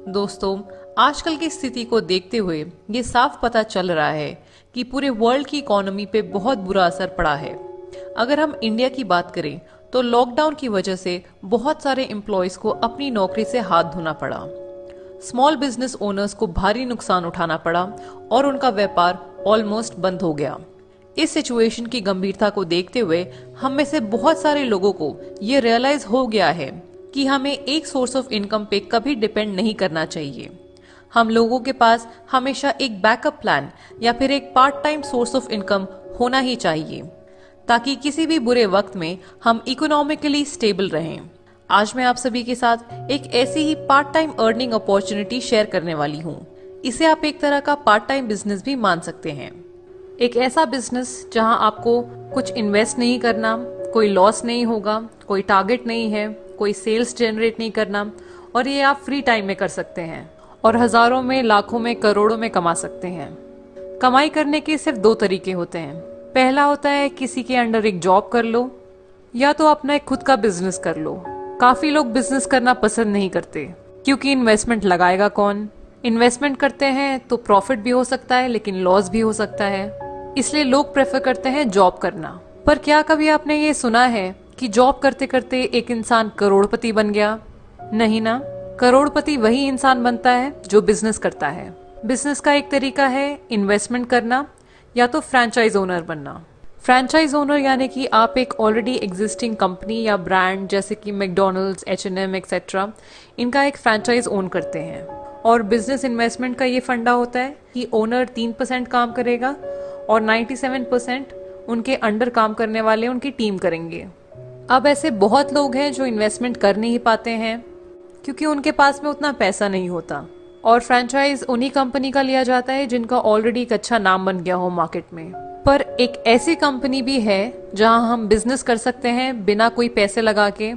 दोस्तों, आजकल की स्थिति को देखते हुए ये साफ पता चल रहा है कि पूरे वर्ल्ड की इकोनॉमी पे बहुत बुरा असर पड़ा है। अगर हम इंडिया की बात करें तो लॉकडाउन की वजह से बहुत सारे एम्प्लॉयज को अपनी नौकरी से हाथ धोना पड़ा। स्मॉल बिजनेस ओनर्स को भारी नुकसान उठाना पड़ा और उनका व्यापार ऑलमोस्ट बंद हो गया। इस सिचुएशन की गंभीरता को देखते हुए हम में से बहुत सारे लोगों को ये रियलाइज हो गया है कि हमें एक सोर्स ऑफ इनकम पे कभी डिपेंड नहीं करना चाहिए। हम लोगों के पास हमेशा एक बैकअप प्लान या फिर एक part time source of income होना ही चाहिए, ताकि किसी भी बुरे वक्त में हम इकोनॉमिकली स्टेबल रहें। आज मैं आप सभी के साथ एक ऐसी ही part time earning opportunity share करने वाली हूँ। इसे आप एक तरह का पार्ट टाइम बिजनेस भी मान सकते हैं। एक ऐसा बिजनेस जहां आपको कुछ इन्वेस्ट नहीं करना, कोई लॉस नहीं होगा, कोई टारगेट नहीं है, कोई सेल्स जनरेट नहीं करना, और ये आप फ्री टाइम में कर सकते हैं और हजारों में, लाखों में, करोड़ों में कमा सकते हैं। कमाई करने के सिर्फ दो तरीके होते हैं। पहला होता है किसी के अंडर एक जॉब कर लो, या तो अपना एक खुद का बिजनेस कर लो। काफी लोग बिजनेस करना पसंद नहीं करते क्योंकि इन्वेस्टमेंट लगाएगा कौन। इन्वेस्टमेंट करते हैं तो प्रॉफिट भी हो सकता है लेकिन लॉस भी हो सकता है, इसलिए लोग प्रेफर करते हैं जॉब करना। पर क्या कभी आपने ये सुना है कि जॉब करते करते एक इंसान करोड़पति बन गया? नहीं ना। करोड़पति वही इंसान बनता है जो बिजनेस करता है। बिजनेस का एक तरीका है इन्वेस्टमेंट करना या तो फ्रेंचाइज ओनर बनना। फ्रेंचाइज ओनर यानी कि आप एक ऑलरेडी एग्जिस्टिंग कंपनी या ब्रांड जैसे कि मैकडॉनल्ड्स, H&M एक्सेट्रा, इनका एक फ्रेंचाइज ओन करते हैं। और बिजनेस इन्वेस्टमेंट का ये फंडा होता है कि ओनर 3% काम करेगा और 97% उनके अंडर काम करने वाले उनकी टीम करेंगे। अब ऐसे बहुत लोग हैं जो इन्वेस्टमेंट कर नहीं पाते हैं क्योंकि उनके पास में उतना पैसा नहीं होता, और फ्रेंचाइज उन्हीं कंपनी का लिया जाता है जिनका ऑलरेडी एक अच्छा नाम बन गया हो मार्केट में। पर एक ऐसी कंपनी भी है जहां हम बिजनेस कर सकते हैं बिना कोई पैसे लगा के,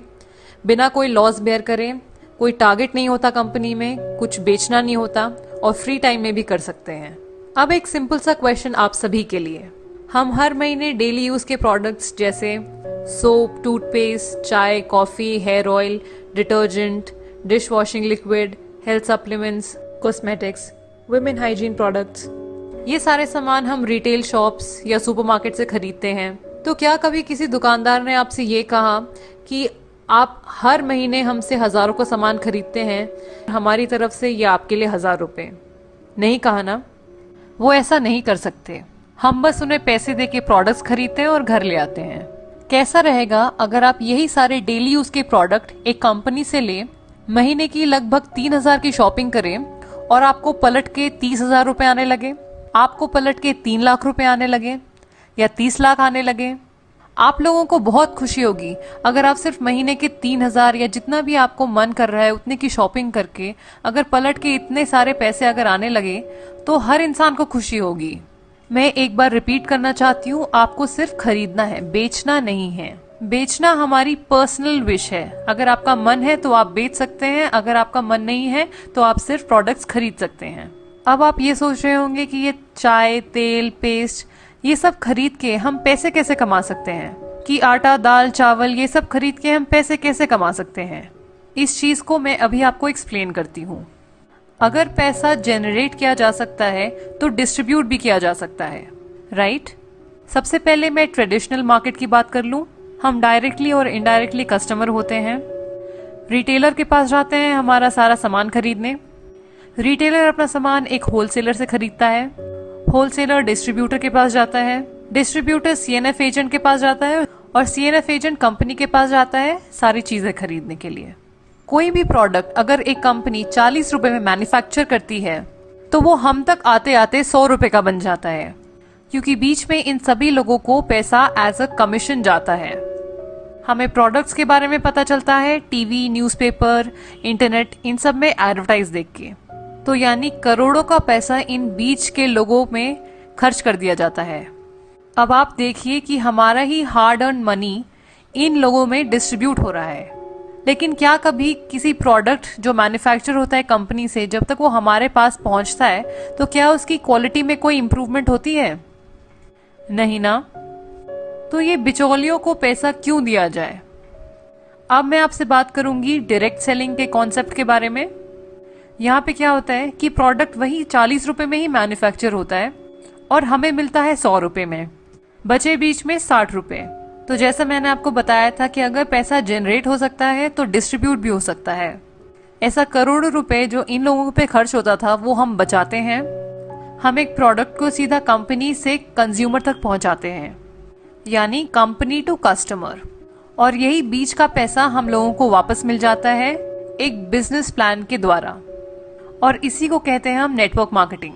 बिना कोई लॉस बेयर करे, कोई टारगेट नहीं होता कंपनी में, कुछ बेचना नहीं होता और फ्री टाइम में भी कर सकते हैं। अब एक सिंपल सा क्वेश्चन आप सभी के लिए। हम हर महीने डेली यूज के प्रोडक्ट्स जैसे सोप, टूथपेस्ट, चाय, coffee, hair oil, detergent, dish washing liquid, health supplements, cosmetics, women hygiene products, ये सारे सामान हम रिटेल शॉप्स या सुपरमार्केट से खरीदते हैं। तो क्या कभी किसी दुकानदार ने आपसे ये कहा कि आप हर महीने हमसे हजारों का सामान खरीदते हैं, हमारी तरफ से ये आपके लिए 1000 रुपए? नहीं कहा ना। वो ऐसा नहीं कर सकते। हम बस उन्हें पैसे दे के प्रोडक्ट्स खरीदते हैं और घर ले आते हैं। कैसा रहेगा अगर आप यही सारे डेली यूज के प्रोडक्ट एक कंपनी से ले, महीने की लगभग 3000 की शॉपिंग करें और आपको पलट के 30,000 रुपए आने लगे, आपको पलट के 3 लाख रुपए आने लगे या 30 लाख आने लगे? आप लोगों को बहुत खुशी होगी अगर आप सिर्फ महीने के 3000 या जितना भी आपको मन कर रहा है उतने की शॉपिंग करके अगर पलट के इतने सारे पैसे अगर आने लगे तो हर इंसान को खुशी होगी। मैं एक बार रिपीट करना चाहती हूँ, आपको सिर्फ खरीदना है, बेचना नहीं है। बेचना हमारी पर्सनल विश है। अगर आपका मन है तो आप बेच सकते हैं, अगर आपका मन नहीं है तो आप सिर्फ प्रोडक्ट्स खरीद सकते हैं। अब आप ये सोच रहे होंगे कि ये चाय, तेल, पेस्ट, ये सब खरीद के हम पैसे कैसे कमा सकते हैं, कि आटा, दाल, चावल ये सब खरीद के हम पैसे कैसे कमा सकते हैं। इस चीज को मैं अभी आपको एक्सप्लेन करती हूँ। अगर पैसा जनरेट किया जा सकता है तो डिस्ट्रीब्यूट भी किया जा सकता है, राइट? सबसे पहले मैं ट्रेडिशनल मार्केट की बात कर लूं। हम डायरेक्टली और इनडायरेक्टली कस्टमर होते हैं। रिटेलर के पास जाते हैं हमारा सारा सामान खरीदने। रिटेलर अपना सामान एक होलसेलर से खरीदता है। होलसेलर डिस्ट्रीब्यूटर के पास जाता है। डिस्ट्रीब्यूटर CNF एजेंट के पास जाता है और CNF एजेंट कंपनी के पास जाता है सारी चीजें खरीदने के लिए। कोई भी प्रोडक्ट अगर एक कंपनी 40 रुपए में मैन्युफैक्चर करती है तो वो हम तक आते आते 100 रुपए का बन जाता है, क्योंकि बीच में इन सभी लोगों को पैसा एज अ कमीशन जाता है। हमें प्रोडक्ट्स के बारे में पता चलता है टीवी, न्यूज़पेपर, इंटरनेट, इन सब में एडवर्टाइज देख के। तो यानी करोड़ों का पैसा इन बीच के लोगों में खर्च कर दिया जाता है। अब आप देखिए कि हमारा ही हार्ड अर्न मनी इन लोगों में डिस्ट्रीब्यूट हो रहा है। लेकिन क्या कभी किसी प्रोडक्ट जो मैन्युफैक्चर होता है कंपनी से, जब तक वो हमारे पास पहुंचता है तो क्या उसकी क्वालिटी में कोई इंप्रूवमेंट होती है? नहीं ना। तो ये बिचौलियों को पैसा क्यों दिया जाए? अब मैं आपसे बात करूंगी डायरेक्ट सेलिंग के कॉन्सेप्ट के बारे में। यहाँ पे क्या होता है कि प्रोडक्ट वही 40 रुपए में ही मैन्युफैक्चर होता है और हमें मिलता है 100 रुपए में, बचे बीच में 60 रुपए। तो जैसा मैंने आपको बताया था कि अगर पैसा जनरेट हो सकता है तो डिस्ट्रीब्यूट भी हो सकता है। ऐसा करोड़ों रुपए जो इन लोगों पे खर्च होता था वो हम बचाते हैं। हम एक प्रोडक्ट को सीधा कंपनी से कंज्यूमर तक पहुंचाते हैं, यानी कंपनी टू कस्टमर, और यही बीच का पैसा हम लोगों को वापस मिल जाता है एक बिजनेस प्लान के द्वारा, और इसी को कहते हैं हम नेटवर्क मार्केटिंग।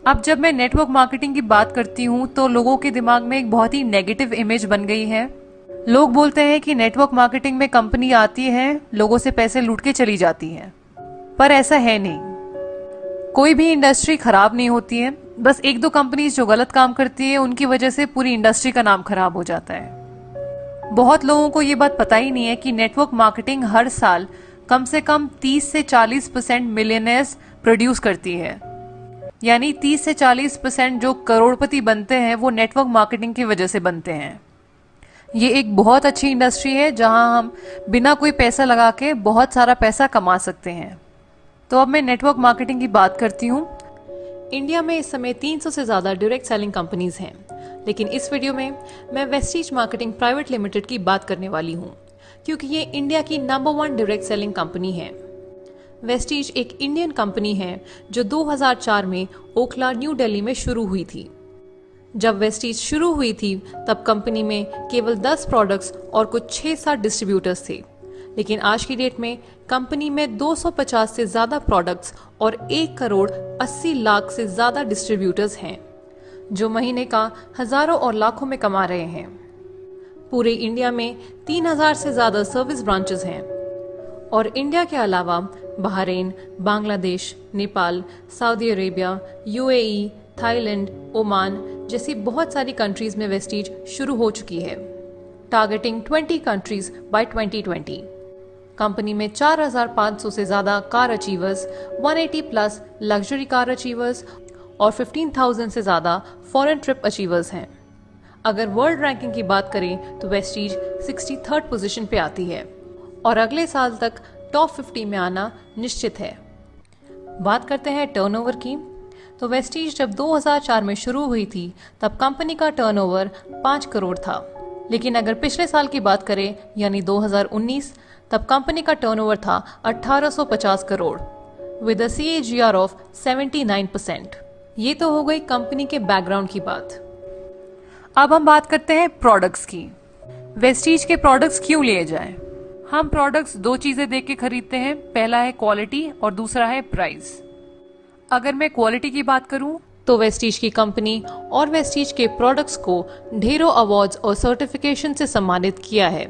अब जब मैं नेटवर्क मार्केटिंग की बात करती हूँ तो लोगों के दिमाग में एक बहुत ही नेगेटिव इमेज बन गई है। लोग बोलते हैं कि नेटवर्क मार्केटिंग में कंपनी आती है, लोगों से पैसे लूट के चली जाती है, पर ऐसा है नहीं। कोई भी इंडस्ट्री खराब नहीं होती है, बस एक दो कंपनीज जो गलत काम करती है उनकी वजह से पूरी इंडस्ट्री का नाम खराब हो जाता है। बहुत लोगों को ये बात पता ही नहीं है कि नेटवर्क मार्केटिंग हर साल कम से कम 30 से 40% मिलियनेयर्स प्रोड्यूस करती है, यानी 30 से 40% जो करोड़पति बनते हैं वो नेटवर्क मार्केटिंग की वजह से बनते हैं। ये एक बहुत अच्छी इंडस्ट्री है जहां हम बिना कोई पैसा लगा के बहुत सारा पैसा कमा सकते हैं। तो अब मैं नेटवर्क मार्केटिंग की बात करती हूँ। इंडिया में इस समय 300 से ज़्यादा डायरेक्ट सेलिंग कंपनीज हैं, लेकिन इस वीडियो में मैं वेस्टीज मार्केटिंग प्राइवेट लिमिटेड की बात करने वाली हूँ, क्योंकि ये इंडिया की नंबर 1 डायरेक्ट सेलिंग कंपनी है। वेस्टीज एक इंडियन कंपनी है जो 2004 में ओखला, न्यू दिल्ली में शुरू हुई थी। जब वेस्टीज शुरू हुई थी तब कंपनी में केवल 10 प्रोडक्ट्स और कुछ 6-7 डिस्ट्रीब्यूटर्स थे, लेकिन आज की डेट में कंपनी में 250 से ज़्यादा प्रोडक्ट्स और 1 करोड़ 80 लाख से ज़्यादा डिस्ट्रीब्यूटर्स हैं, जो महीने का हज़ारों और लाखों में कमा रहे हैं। पूरे इंडिया में 3000 से ज़्यादा सर्विस ब्रांचेस हैं, और इंडिया के अलावा Bahrain, Bangladesh, Nepal, Saudi Arabia, UAE, Thailand, Oman जैसी बहुत सारी कंट्रीज में वेस्टीज शुरू हो चुकी है, टारगेटिंग 20 कंट्रीज बाय 2020। कंपनी में 4500 से ज्यादा car achievers, 180 plus luxury car achievers और 15,000 से ज्यादा फॉरेन ट्रिप अचीवर्स हैं। अगर वर्ल्ड रैंकिंग की बात करें तो वेस्टीज 63rd पोजीशन पे आती है और अगले साल तक टॉप 50 में आना निश्चित है। बात करते हैं टर्नओवर की, तो वेस्टीज जब 2004 में शुरू हुई थी तब कंपनी का टर्नओवर 5 करोड़ था, लेकिन अगर पिछले साल की बात करें यानी 2019, तब कंपनी का टर्नओवर था 1850 crore with a CAGR of 79%। ये तो हो गई कंपनी के बैकग्राउंड की बात। अब हम बात करते हैं प्रोडक्ट्स की। वेस्टीज के प्रोडक्ट्स क्यों लिए जाएं? हम प्रोडक्ट्स 2 चीजें देख के खरीदते हैं, पहला है क्वालिटी और दूसरा है प्राइस। अगर मैं क्वालिटी की बात करूं तो वेस्टीज की कंपनी और वेस्टीज के प्रोडक्ट्स को ढेरों अवार्ड्स और सर्टिफिकेशन से सम्मानित किया है,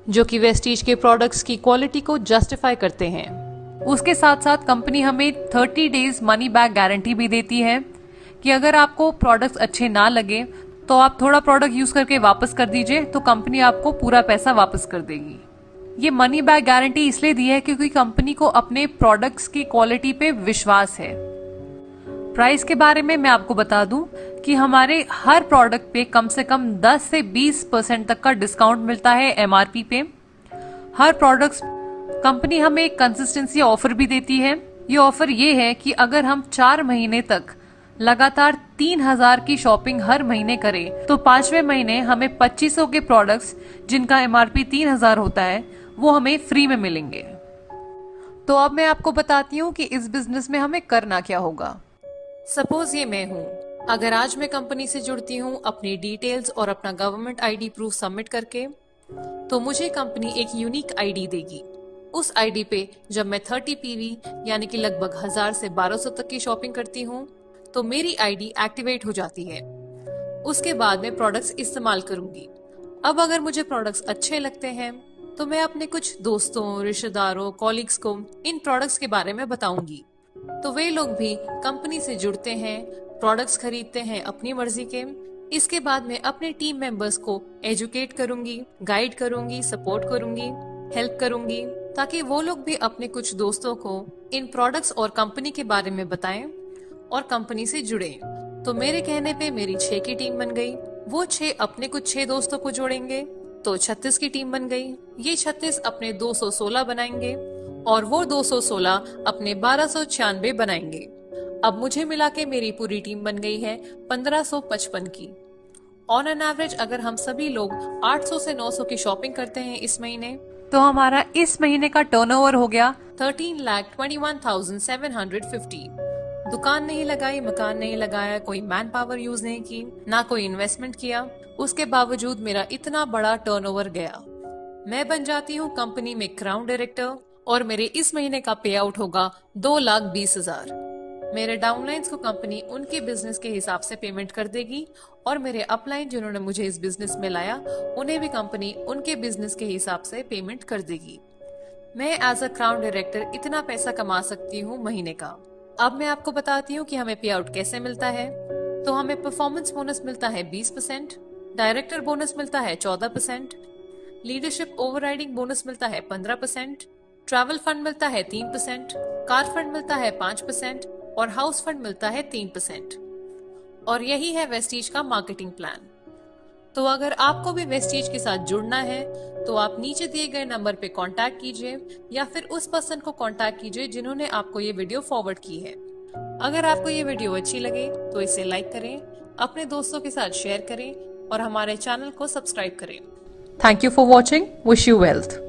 जो कि वेस्टीज के प्रोडक्ट्स की क्वालिटी को जस्टिफाई करते हैं। उसके साथ साथ कंपनी हमें 30 डेज मनी बैक गारंटी भी देती है कि अगर आपको प्रोडक्ट्स अच्छे ना लगे तो आप थोड़ा प्रोडक्ट यूज करके वापस कर दीजिए, तो कंपनी आपको पूरा पैसा वापस कर देगी। ये मनी बैक गारंटी इसलिए दी है क्योंकि कंपनी को अपने प्रोडक्ट्स की क्वालिटी पे विश्वास है। प्राइस के बारे में मैं आपको बता दूं कि हमारे हर प्रोडक्ट पे कम से कम 10 से 20% तक का डिस्काउंट मिलता है MRP पे। हर प्रोडक्ट्स कंपनी हमें एक कंसिस्टेंसी ऑफर भी देती है। ये ऑफर ये है कि अगर हम 4 महीने तक लगातार 3000 की शॉपिंग हर महीने करें तो 5वें महीने हमें 2500 के प्रोडक्ट्स जिनका MRP 3000 होता है वो हमें फ्री में मिलेंगे। तो अब मैं आपको बताती हूँ कि इस बिजनेस में हमें करना क्या होगा। सपोज ये मैं हूँ, अगर आज मैं कंपनी से जुड़ती हूँ अपनी डिटेल्स और अपना गवर्नमेंट ID प्रूफ सबमिट करके, तो मुझे कंपनी एक यूनिक ID देगी। उस ID पे जब मैं 30 PV यानी कि लगभग 1000 से 1200 तक की शॉपिंग करती हूँ तो मेरी ID एक्टिवेट हो जाती है। उसके बाद मैं प्रोडक्ट्स इस्तेमाल करूंगी। अब अगर मुझे प्रोडक्ट्स अच्छे लगते हैं तो मैं अपने कुछ दोस्तों, रिश्तेदारों, कॉलीग्स को इन प्रोडक्ट्स के बारे में बताऊंगी, तो वे लोग भी कंपनी से जुड़ते हैं, प्रोडक्ट्स खरीदते हैं अपनी मर्जी के। इसके बाद मैं अपने टीम मेंबर्स को एजुकेट करूंगी, गाइड करूंगी, सपोर्ट करूंगी, हेल्प करूंगी, ताकि वो लोग भी अपने कुछ दोस्तों को इन प्रोडक्ट्स और कंपनी के बारे में बताएं और कंपनी से जुड़े। तो मेरे कहने पे मेरी 6 की टीम बन गई। वो 6 अपने कुछ 6 दोस्तों को जोड़ेंगे तो 36 की टीम बन गई। ये 36 अपने 216 बनाएंगे और वो 216 अपने 1296 बनाएंगे। अब मुझे मिला के मेरी पूरी टीम बन गई है 1555 की। ऑन एन एवरेज अगर हम सभी लोग 800 से 900 की शॉपिंग करते हैं इस महीने, तो हमारा इस महीने का टर्नओवर हो गया 13,21,750। दुकान नहीं लगाई, मकान नहीं लगाया, कोई मैन पावर यूज नहीं की, ना कोई इन्वेस्टमेंट किया, उसके बावजूद मेरा इतना बड़ा टर्नओवर गया। मैं बन जाती हूँ कंपनी में क्राउन डायरेक्टर और मेरे इस महीने का पे आउट होगा 2,20,000। मेरे डाउनलाइंस को कंपनी उनके बिजनेस के हिसाब से पेमेंट कर देगी और मेरे अपलाइन जिन्होंने मुझे इस बिजनेस में लाया उन्हें भी कंपनी उनके बिजनेस के हिसाब से पेमेंट कर देगी। मैं एज अ क्राउन डायरेक्टर इतना पैसा कमा सकती हूँ महीने का। अब मैं आपको बताती हूँ कि हमें पे आउट कैसे मिलता है। तो हमें परफॉर्मेंस बोनस मिलता है 20%, डायरेक्टर बोनस मिलता है 14%, लीडरशिप ओवरराइडिंग बोनस मिलता है 15%, ट्रैवल फंड मिलता है 3%, कार फंड मिलता है 5% और हाउस फंड मिलता है 3%। और यही है वेस्टीज का मार्केटिंग प्लान। तो अगर आपको भी वेस्टीज के साथ जुड़ना है तो आप नीचे दिए गए नंबर पे कांटेक्ट कीजिए या फिर उस पर्सन को कांटेक्ट कीजिए जिन्होंने आपको ये वीडियो फॉरवर्ड की है। अगर आपको ये वीडियो अच्छी लगे तो इसे लाइक करें, अपने दोस्तों के साथ शेयर करें और हमारे चैनल को सब्सक्राइब करें। Thank you for watching. Wish you wealth.